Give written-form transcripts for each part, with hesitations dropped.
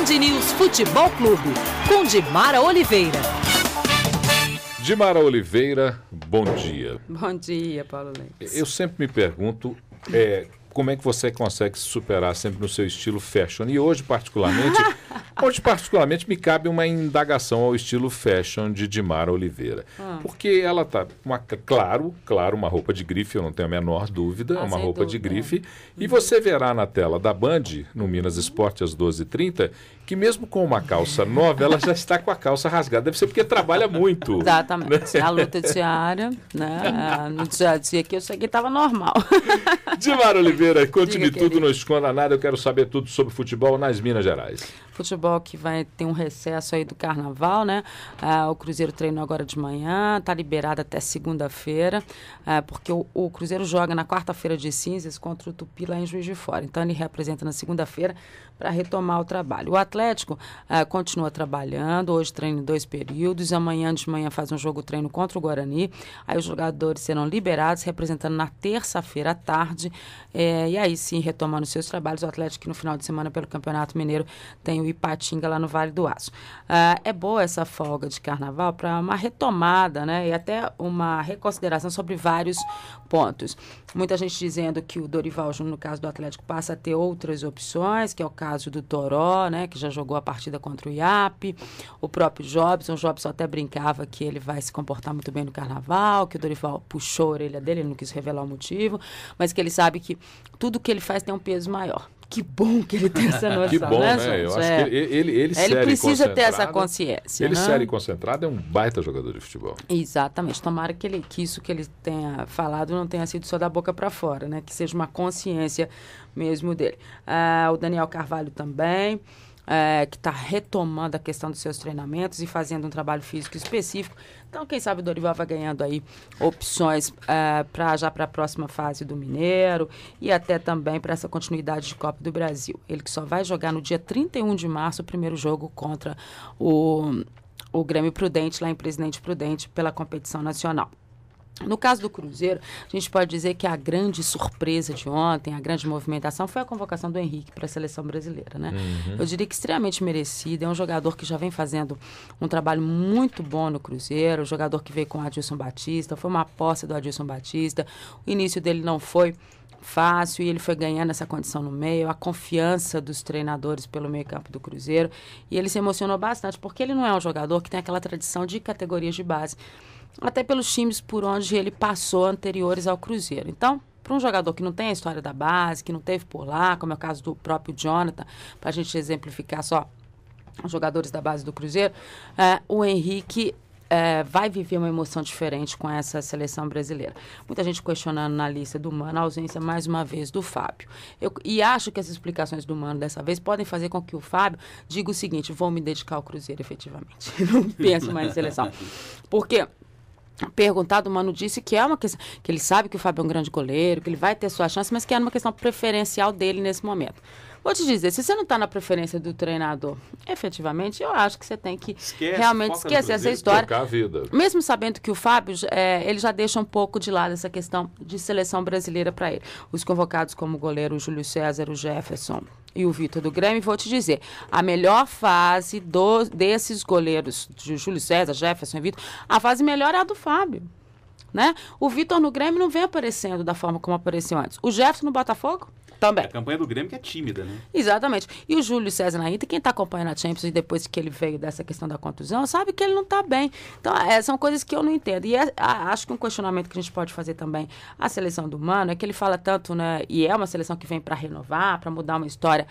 Band News Futebol Clube, com Dimara Oliveira. Dimara Oliveira, bom dia. Bom dia, Paulo Leite. Eu sempre me pergunto como é que você consegue se superar sempre no seu estilo fashion. E hoje, particularmente, me cabe uma indagação ao estilo fashion de Dimara Oliveira. Porque ela está claro, uma roupa de grife, eu não tenho a menor dúvida, uma roupa de grife. E você verá na tela da Band, no Minas Esporte, às 12h30, que mesmo com uma calça nova, ela já está com a calça rasgada. Deve ser porque trabalha muito. Exatamente. A luta diária, né? No dia a dia que eu sei que estava normal. Dimara Oliveira, conte-me tudo, não esconda nada. Eu quero saber tudo sobre futebol nas Minas Gerais. Futebol que vai ter um recesso aí do Carnaval, né? O Cruzeiro treinou agora de manhã, está liberado até segunda-feira, porque o Cruzeiro joga na quarta-feira de cinzas contra o Tupi lá em Juiz de Fora. Então ele representa na segunda-feira para retomar o trabalho. O Atlético continua trabalhando, hoje treina em 2 períodos, amanhã de manhã faz um jogo-treino contra o Guarani, aí os jogadores serão liberados, representando na terça-feira à tarde, e aí sim retomando seus trabalhos. O Atlético que no final de semana pelo Campeonato Mineiro tem o Ipatinga lá no Vale do Aço. É boa essa folga de Carnaval para uma retomada, né, e até uma reconsideração sobre vários pontos. Muita gente dizendo que o Dorival Júnior, no caso do Atlético, passa a ter outras opções, que é o caso do Toró, né, que já jogou a partida contra o IAP, o próprio Jobson. O Jobson até brincava que ele vai se comportar muito bem no Carnaval, que o Dorival puxou a orelha dele, ele não quis revelar o motivo, mas que ele sabe que tudo que ele faz tem um peso maior. Que bom que ele tem essa noção, que bom, né? Eu acho que ele precisa ter essa consciência. Ele né? sério e concentrado é um baita jogador de futebol. Exatamente. Tomara que isso que ele tenha falado não tenha sido só da boca para fora, né? Que seja uma consciência mesmo dele. O Daniel Carvalho também, que está retomando a questão dos seus treinamentos e fazendo um trabalho físico específico. Então, quem sabe o Dorival vai ganhando aí opções para a próxima fase do Mineiro e até também para essa continuidade de Copa do Brasil. Ele que só vai jogar no dia 31 de março o primeiro jogo contra o Grêmio Prudente, lá em Presidente Prudente, pela competição nacional. No caso do Cruzeiro, a gente pode dizer que a grande surpresa de ontem, a grande movimentação, foi a convocação do Henrique para a seleção brasileira, né? Eu diria que extremamente merecido. É um jogador que já vem fazendo um trabalho muito bom no Cruzeiro, um jogador que veio com o Adilson Batista, foi uma aposta do Adilson Batista. O início dele não foi fácil e ele foi ganhando essa condição no meio, a confiança dos treinadores pelo meio campo do Cruzeiro, e ele se emocionou bastante, porque ele não é um jogador que tem aquela tradição de categorias de base, até pelos times por onde ele passou anteriores ao Cruzeiro. Então, para um jogador que não tem a história da base, que não teve por lá, como é o caso do próprio Jonathan, para a gente exemplificar só os jogadores da base do Cruzeiro, o Henrique vai viver uma emoção diferente com essa seleção brasileira. Muita gente questionando na lista do Mano a ausência, mais uma vez, do Fábio. E acho que as explicações do Mano dessa vez podem fazer com que o Fábio diga o seguinte: vou me dedicar ao Cruzeiro efetivamente. Não penso mais em seleção. Porque perguntado, o Mano disse que é uma questão, que ele sabe que o Fábio é um grande goleiro, que ele vai ter sua chance, mas que é uma questão preferencial dele nesse momento. Vou te dizer, se você não está na preferência do treinador, efetivamente, eu acho que você tem que realmente esquecer essa história. Tocar a vida. Mesmo sabendo que o Fábio, ele já deixa um pouco de lado essa questão de seleção brasileira para ele. Os convocados como goleiro, o Júlio César, o Jefferson e o Vitor do Grêmio, vou te dizer, a melhor fase desses goleiros, de Júlio César, Jefferson e Vitor, a fase melhor é a do Fábio. Né? O Vitor no Grêmio não vem aparecendo da forma como apareceu antes. O Jefferson no Botafogo também. A campanha do Grêmio que é tímida, né? Exatamente. E o Júlio César na Inter, quem está acompanhando a Champions e depois que ele veio dessa questão da contusão, sabe que ele não está bem. Então, são coisas que eu não entendo. E acho que um questionamento que a gente pode fazer também à seleção do Mano é que ele fala tanto, né? E é uma seleção que vem para renovar, para mudar uma história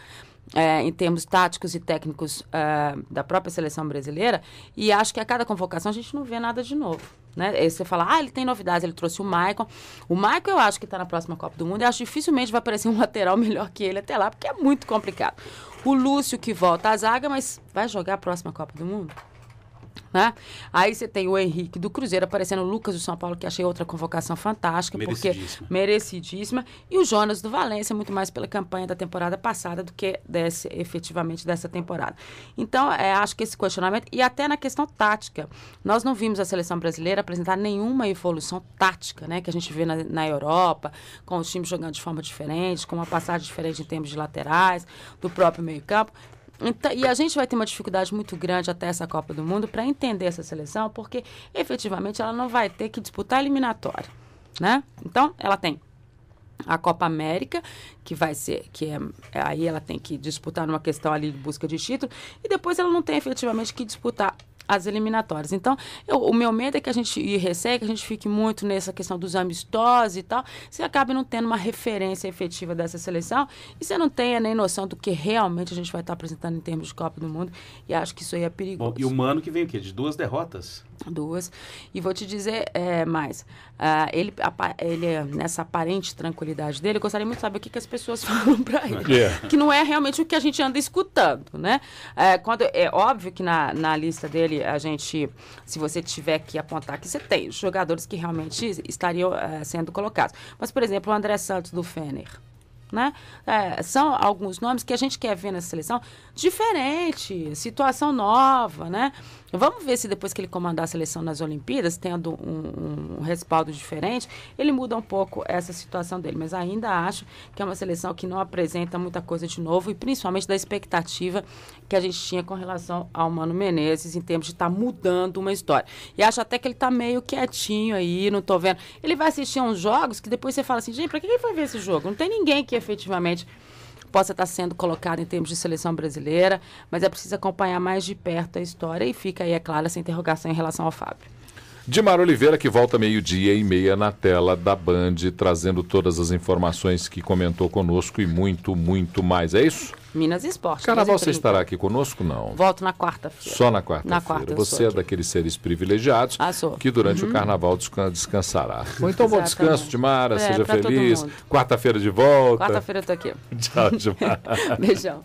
em termos táticos e técnicos da própria seleção brasileira, e acho que a cada convocação a gente não vê nada de novo. Né? Aí você fala, ele tem novidades, ele trouxe o Maicon. O Maicon eu acho que está na próxima Copa do Mundo, e acho que dificilmente vai aparecer um lateral melhor que ele até lá, porque é muito complicado. O Lúcio que volta à zaga, mas vai jogar a próxima Copa do Mundo? Né? Aí você tem o Henrique do Cruzeiro aparecendo, o Lucas do São Paulo, que achei outra convocação fantástica, merecidíssima, e o Jonas do Valência, muito mais pela campanha da temporada passada do que efetivamente dessa temporada. Então, acho que esse questionamento, e até na questão tática, nós não vimos a seleção brasileira apresentar nenhuma evolução tática, né, que a gente vê na Europa, com os times jogando de forma diferente, com uma passagem diferente em termos de laterais, do próprio meio-campo. Então, e a gente vai ter uma dificuldade muito grande até essa Copa do Mundo para entender essa seleção, porque efetivamente ela não vai ter que disputar a eliminatória, né? Então, ela tem a Copa América, que vai ser, aí ela tem que disputar numa questão ali de busca de título, e depois ela não tem efetivamente que disputar as eliminatórias. Então, o meu medo é que a gente, e receio que a gente fique muito nessa questão dos amistosos e tal, você acabe não tendo uma referência efetiva dessa seleção, e você não tenha nem noção do que realmente a gente vai estar apresentando em termos de Copa do Mundo, e acho que isso aí é perigoso. Bom, e o Mano que vem o quê? De 2 derrotas? 2. E vou te dizer mais. Ele, nessa aparente tranquilidade dele, eu gostaria muito de saber o que as pessoas falam para ele. Yeah. Que não é realmente o que a gente anda escutando, né? É óbvio que na lista dele, a gente, se você tiver que apontar que você tem jogadores que realmente estariam sendo colocados. Mas, por exemplo, o André Santos do Fener. Né? São alguns nomes que a gente quer ver nessa seleção diferente, situação nova, né? Vamos ver se depois que ele comandar a seleção nas Olimpíadas, tendo um respaldo diferente, ele muda um pouco essa situação dele, mas ainda acho que é uma seleção que não apresenta muita coisa de novo e principalmente da expectativa que a gente tinha com relação ao Mano Menezes em termos de estar mudando uma história. E acho até que ele está meio quietinho aí, não estou vendo. Ele vai assistir a uns jogos que depois você fala assim, gente, para que ele foi ver esse jogo? Não tem ninguém que efetivamente possa estar sendo colocado em termos de seleção brasileira, mas é preciso acompanhar mais de perto a história e fica aí, é claro, essa interrogação em relação ao Fábio. Dimar Oliveira, que volta 12:30 na tela da Band, trazendo todas as informações que comentou conosco e muito, muito mais. É isso? Minas Esporte. Carnaval, você estará aqui conosco? Não. Volto na quarta-feira. Só na quarta-feira. Na quarta, você é daqueles seres privilegiados que durante o Carnaval descansará. Bom, então bom descanso, Dimara. Seja feliz. Quarta-feira de volta. Quarta-feira eu tô aqui. Tchau, Dimara. Beijão.